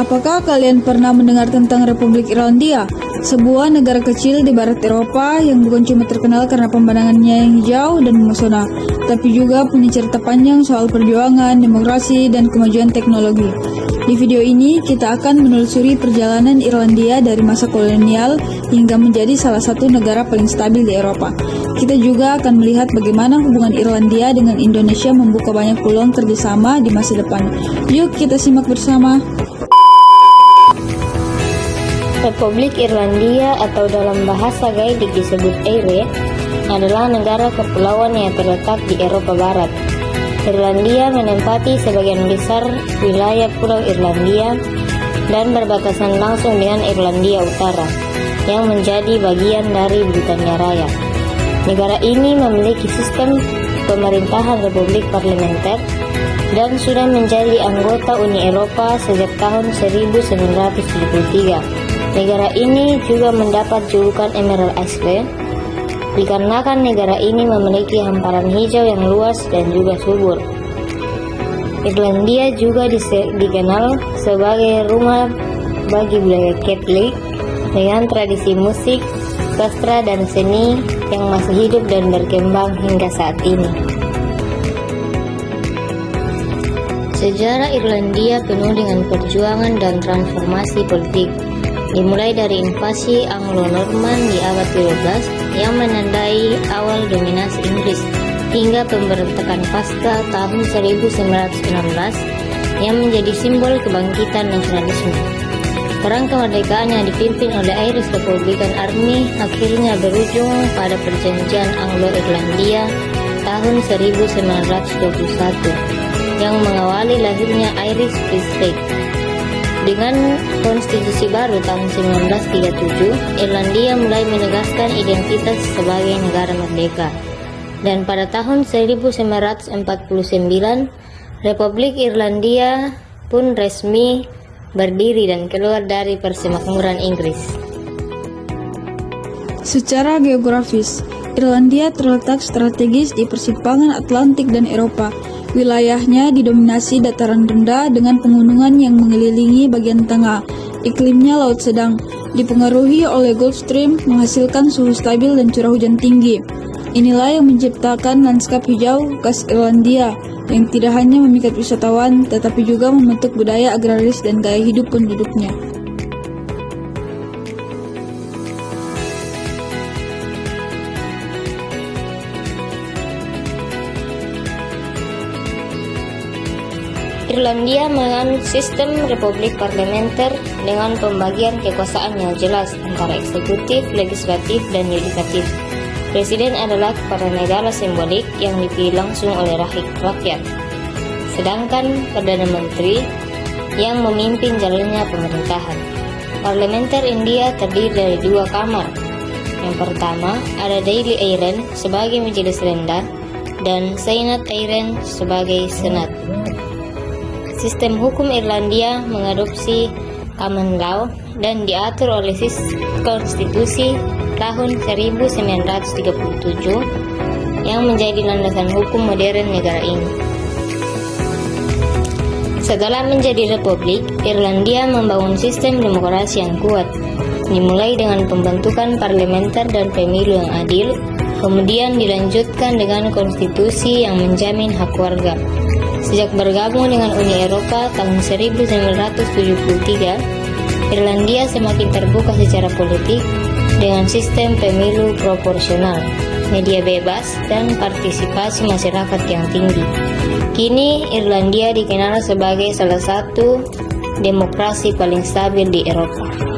Apakah kalian pernah mendengar tentang Republik Irlandia? Sebuah negara kecil di barat Eropa yang bukan cuma terkenal karena pemandangannya yang hijau dan memesona, tapi juga punya cerita panjang soal perjuangan, demokrasi, dan kemajuan teknologi. Di video ini, kita akan menelusuri perjalanan Irlandia dari masa kolonial hingga menjadi salah satu negara paling stabil di Eropa. Kita juga akan melihat bagaimana hubungan Irlandia dengan Indonesia membuka banyak peluang kerjasama di masa depan. Yuk kita simak bersama. Republik Irlandia atau dalam bahasa Gaelik disebut Eire adalah negara kepulauan yang terletak di Eropa Barat. Irlandia menempati sebagian besar wilayah Pulau Irlandia dan berbatasan langsung dengan Irlandia Utara yang menjadi bagian dari Britania Raya. Negara ini memiliki sistem pemerintahan republik parlementer dan sudah menjadi anggota Uni Eropa sejak tahun 1973. Negara ini juga mendapat julukan Emerald Isle dikarenakan negara ini memiliki hamparan hijau yang luas dan juga subur. Irlandia juga dikenal sebagai rumah bagi budaya Katolik dengan tradisi musik, sastra, dan seni yang masih hidup dan berkembang hingga saat ini. Sejarah Irlandia penuh dengan perjuangan dan transformasi politik. Dimulai dari invasi Anglo-Norman di abad ke-12 yang menandai awal dominasi Inggris hingga pemberontakan pasca tahun 1916 yang menjadi simbol kebangkitan nasionalisme. Perang kemerdekaan yang dipimpin oleh Irish Republican Army akhirnya berujung pada perjanjian Anglo-Irlandia tahun 1921 yang mengawali lahirnya Irish Free State. Dengan konstitusi baru tahun 1937, Irlandia mulai menegaskan identitas sebagai negara merdeka. Dan pada tahun 1949, Republik Irlandia pun resmi berdiri dan keluar dari persemakmuran Inggris. Secara geografis, Irlandia terletak strategis di persimpangan Atlantik dan Eropa. Wilayahnya didominasi dataran rendah dengan pegunungan yang mengelilingi bagian tengah. Iklimnya laut sedang, dipengaruhi oleh Gulf Stream, menghasilkan suhu stabil dan curah hujan tinggi. Inilah yang menciptakan lanskap hijau khas Irlandia, yang tidak hanya memikat wisatawan, tetapi juga membentuk budaya agraris dan gaya hidup penduduknya. Irlandia menganut sistem republik parlementer dengan pembagian kekuasaan yang jelas antara eksekutif, legislatif, dan yudikatif. Presiden adalah kepala negara simbolik yang dipilih langsung oleh rakyat, sedangkan Perdana Menteri yang memimpin jalannya pemerintahan. Parlementer India terdiri dari dua kamar. Yang pertama ada Dáil Éireann sebagai majelis rendah dan Seanad Éireann sebagai senat. Sistem hukum Irlandia mengadopsi common law dan diatur oleh konstitusi tahun 1937 yang menjadi landasan hukum modern negara ini. Setelah menjadi republik, Irlandia membangun sistem demokrasi yang kuat, dimulai dengan pembentukan parlementer dan pemilu yang adil, kemudian dilanjutkan dengan konstitusi yang menjamin hak warga. Sejak bergabung dengan Uni Eropa tahun 1973, Irlandia semakin terbuka secara politik dengan sistem pemilu proporsional, media bebas, dan partisipasi masyarakat yang tinggi. Kini Irlandia dikenal sebagai salah satu demokrasi paling stabil di Eropa.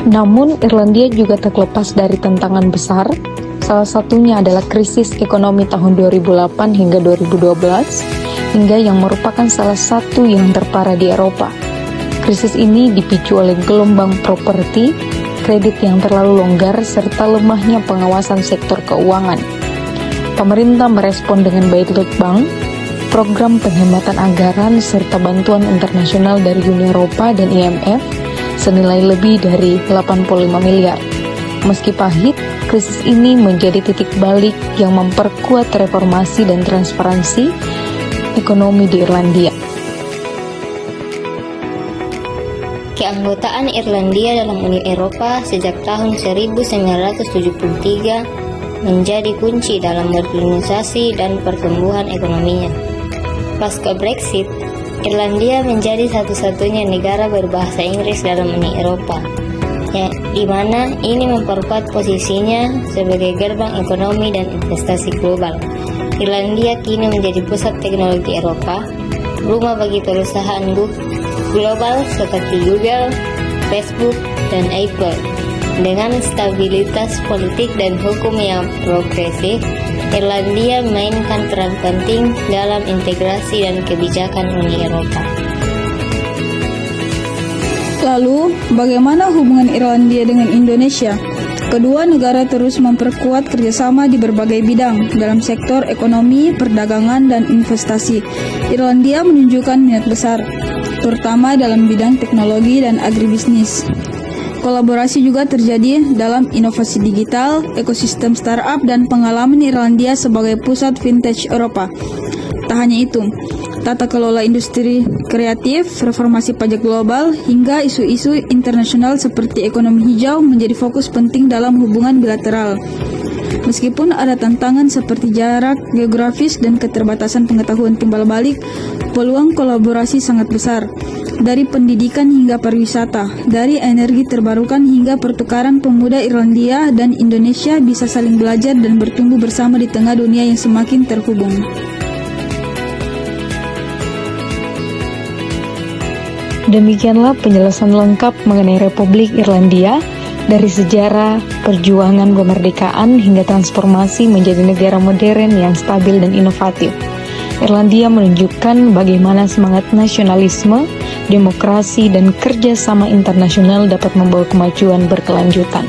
Namun, Irlandia juga tak lepas dari tantangan besar. Salah satunya adalah krisis ekonomi tahun 2008 hingga 2012, hingga yang merupakan salah satu yang terparah di Eropa. Krisis ini dipicu oleh gelombang properti, kredit yang terlalu longgar, serta lemahnya pengawasan sektor keuangan. Pemerintah merespon dengan baik lead bank, program penghematan anggaran, serta bantuan internasional dari Uni Eropa dan IMF senilai lebih dari 85 miliar. Meski pahit, krisis ini menjadi titik balik yang memperkuat reformasi dan transparansi ekonomi di Irlandia. Keanggotaan Irlandia dalam Uni Eropa sejak tahun 1973 menjadi kunci dalam modernisasi dan pertumbuhan ekonominya. Pasca Brexit, Irlandia menjadi satu-satunya negara berbahasa Inggris dalam Uni Eropa, di mana ini memperkuat posisinya sebagai gerbang ekonomi dan investasi global. Irlandia kini menjadi pusat teknologi Eropa, rumah bagi perusahaan global seperti Google, Facebook, dan Apple. Dengan stabilitas politik dan hukum yang progresif, Irlandia memainkan peran penting dalam integrasi dan kebijakan Uni Eropa. Lalu, bagaimana hubungan Irlandia dengan Indonesia? Kedua negara terus memperkuat kerjasama di berbagai bidang dalam sektor ekonomi, perdagangan, dan investasi. Irlandia menunjukkan minat besar, terutama dalam bidang teknologi dan agribisnis. Kolaborasi juga terjadi dalam inovasi digital, ekosistem startup, dan pengalaman Irlandia sebagai pusat vintage Eropa. Tak hanya itu, tata kelola industri kreatif, reformasi pajak global, hingga isu-isu internasional seperti ekonomi hijau menjadi fokus penting dalam hubungan bilateral. Meskipun ada tantangan seperti jarak geografis dan keterbatasan pengetahuan timbal balik, peluang kolaborasi sangat besar. Dari pendidikan hingga pariwisata, dari energi terbarukan hingga pertukaran pemuda Irlandia dan Indonesia bisa saling belajar dan bertumbuh bersama di tengah dunia yang semakin terhubung. Demikianlah penjelasan lengkap mengenai Republik Irlandia, dari sejarah, perjuangan kemerdekaan hingga transformasi menjadi negara modern yang stabil dan inovatif. Irlandia menunjukkan bagaimana semangat nasionalisme, demokrasi, dan kerjasama internasional dapat membawa kemajuan berkelanjutan.